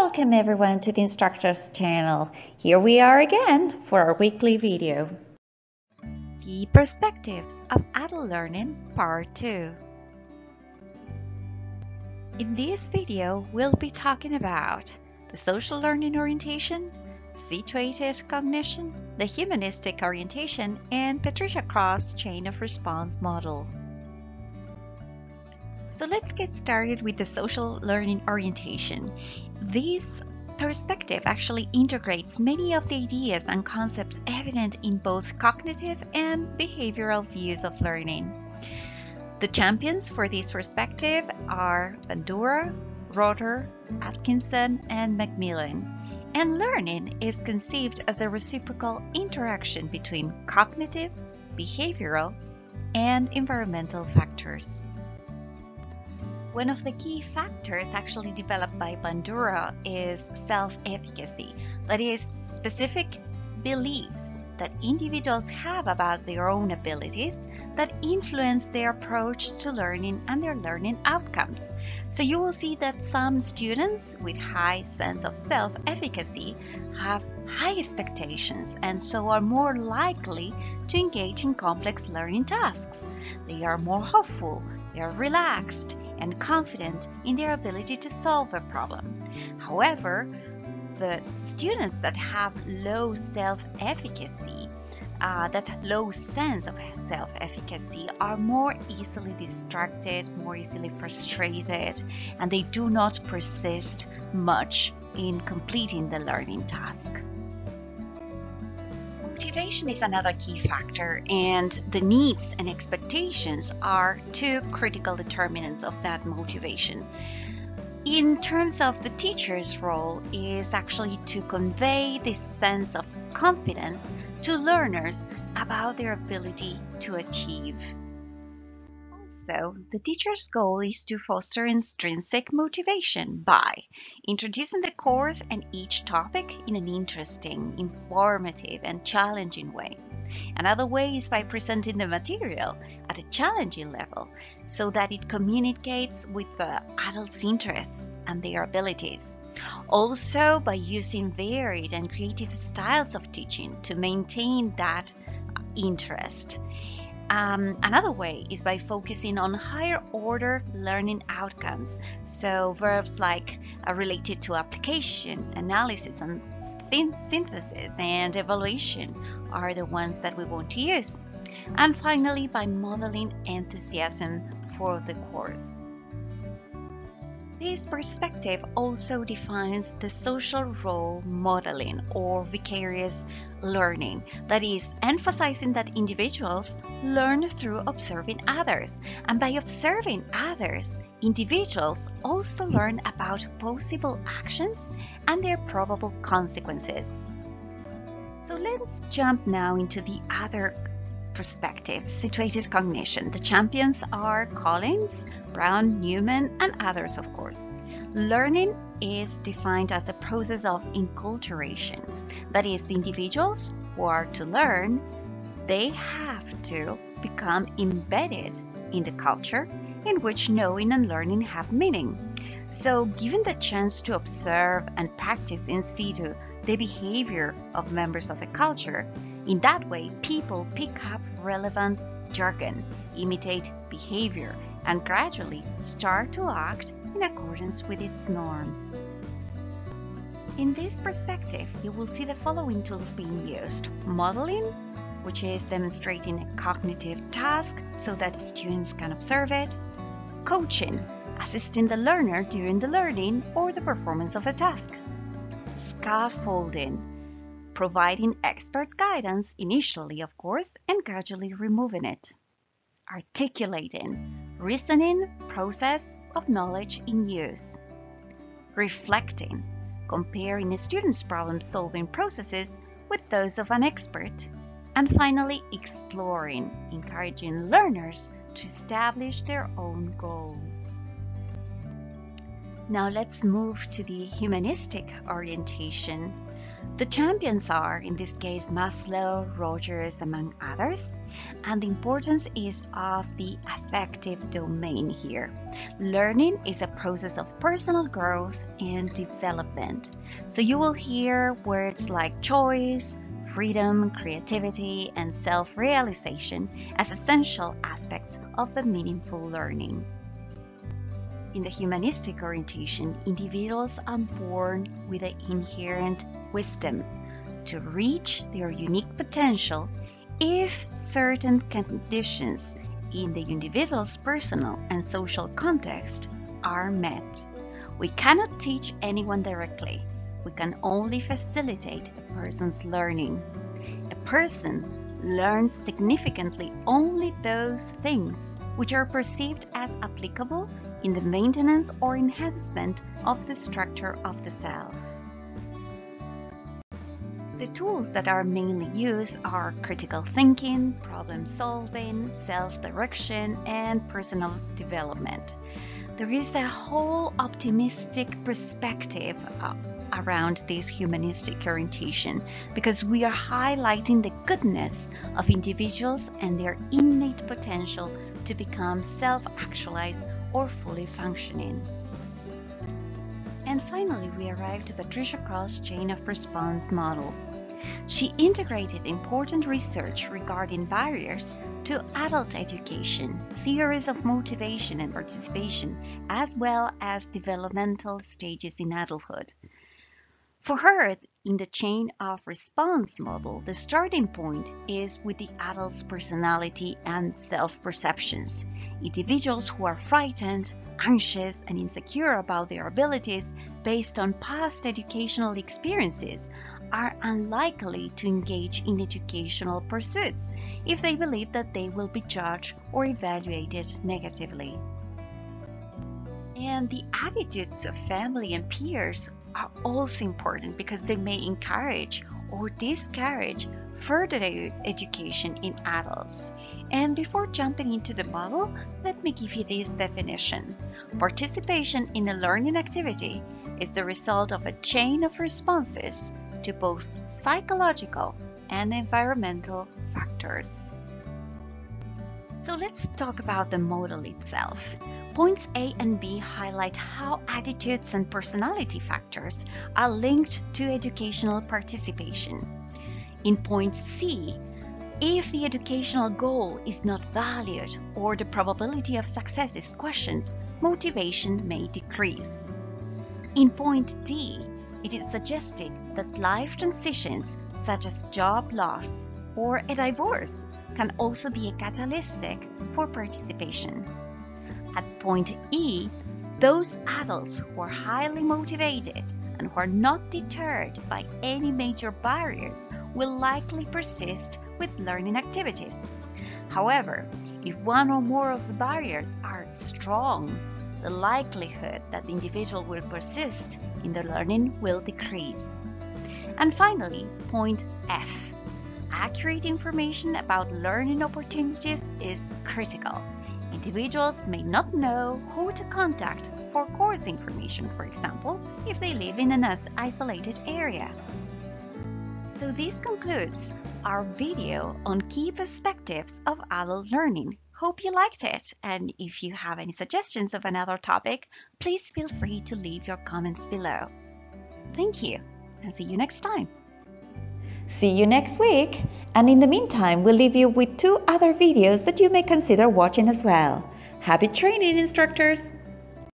Welcome everyone to the Instructors channel. Here we are again for our weekly video. The Perspectives of Adult Learning Part 2. In this video, we'll be talking about the social learning orientation, situated cognition, the humanistic orientation, and Patricia Cross' chain of response model. So let's get started with the social learning orientation. This perspective actually integrates many of the ideas and concepts evident in both cognitive and behavioral views of learning. The champions for this perspective are Bandura, Rotter, Atkinson, and Macmillan. And learning is conceived as a reciprocal interaction between cognitive, behavioral, and environmental factors. One of the key factors actually developed by Bandura is self-efficacy, that is, specific beliefs that individuals have about their own abilities that influence their approach to learning and their learning outcomes. So you will see that some students with high sense of self-efficacy have high expectations and so are more likely to engage in complex learning tasks. They are more hopeful, they are relaxed, and confident in their ability to solve a problem. However, the students that have low self-efficacy, that low sense of self-efficacy, are more easily distracted, more easily frustrated, and they do not persist much in completing the learning task. Motivation is another key factor, and the needs and expectations are two critical determinants of that motivation. In terms of the teacher's role is actually to convey this sense of confidence to learners about their ability to achieve. Also, the teacher's goal is to foster intrinsic motivation by introducing the course and each topic in an interesting, informative, and challenging way. Another way is by presenting the material at a challenging level so that it communicates with the adults' interests and their abilities. Also, by using varied and creative styles of teaching to maintain that interest. Another way is by focusing on higher order learning outcomes. So verbs like related to application, analysis, and synthesis and evaluation are the ones that we want to use. And finally, by modeling enthusiasm for the course. This perspective also defines the social role modeling or vicarious learning, that is, emphasizing that individuals learn through observing others, and by observing others, individuals also learn about possible actions and their probable consequences. So let's jump now into the other perspective, situated cognition. The champions are Collins, Brown, Newman, and others, of course. Learning is defined as a process of enculturation. That is, the individuals who are to learn, they have to become embedded in the culture in which knowing and learning have meaning. So, given the chance to observe and practice in situ the behavior of members of a culture, in that way, people pick up relevant jargon, imitate behavior, and gradually start to act in accordance with its norms. In this perspective, you will see the following tools being used: modeling, which is demonstrating a cognitive task so that the students can observe it; coaching, assisting the learner during the learning or the performance of a task; scaffolding, providing expert guidance initially, of course, and gradually removing it; articulating, reasoning process of knowledge in use; reflecting, comparing a student's problem-solving processes with those of an expert; and finally, exploring, encouraging learners to establish their own goals. Now let's move to the humanistic orientation. The champions are, in this case, Maslow, Rogers, among others, and the importance is of the affective domain here. Learning is a process of personal growth and development. So you will hear words like choice, freedom, creativity, and self-realization as essential aspects of a meaningful learning. In the humanistic orientation, individuals are born with an inherent wisdom to reach their unique potential if certain conditions in the individual's personal and social context are met. We cannot teach anyone directly. We can only facilitate a person's learning. A person learns significantly only those things which are perceived as applicable in the maintenance or enhancement of the structure of the self. The tools that are mainly used are critical thinking, problem solving, self-direction, and personal development. There is a whole optimistic perspective around this humanistic orientation because we are highlighting the goodness of individuals and their innate potential to become self-actualized or fully functioning. And finally, we arrived to Patricia Cross' chain of response model. She integrated important research regarding barriers to adult education, theories of motivation and participation, as well as developmental stages in adulthood. For her, in the chain of response model, the starting point is with the adult's personality and self-perceptions. Individuals who are frightened, anxious, and insecure about their abilities based on past educational experiences are unlikely to engage in educational pursuits if they believe that they will be judged or evaluated negatively. And the attitudes of family and peers are also important because they may encourage or discourage further education in adults. And before jumping into the model, let me give you this definition. Participation in a learning activity is the result of a chain of responses to both psychological and environmental factors. So let's talk about the model itself. Points A and B highlight how attitudes and personality factors are linked to educational participation. In point C, if the educational goal is not valued or the probability of success is questioned, motivation may decrease. In point D, it is suggested that life transitions such as job loss or a divorce can also be a catalytic for participation. At point E, those adults who are highly motivated and who are not deterred by any major barriers will likely persist with learning activities. However, if one or more of the barriers are strong, the likelihood that the individual will persist in the learning will decrease. And finally, point F. Accurate information about learning opportunities is critical. Individuals may not know who to contact for course information, for example, if they live in an isolated area. So this concludes our video on key perspectives of adult learning. Hope you liked it, and if you have any suggestions of another topic, please feel free to leave your comments below. Thank you, and see you next time. See you next week, and in the meantime, we'll leave you with 2 other videos that you may consider watching as well. Happy training, instructors!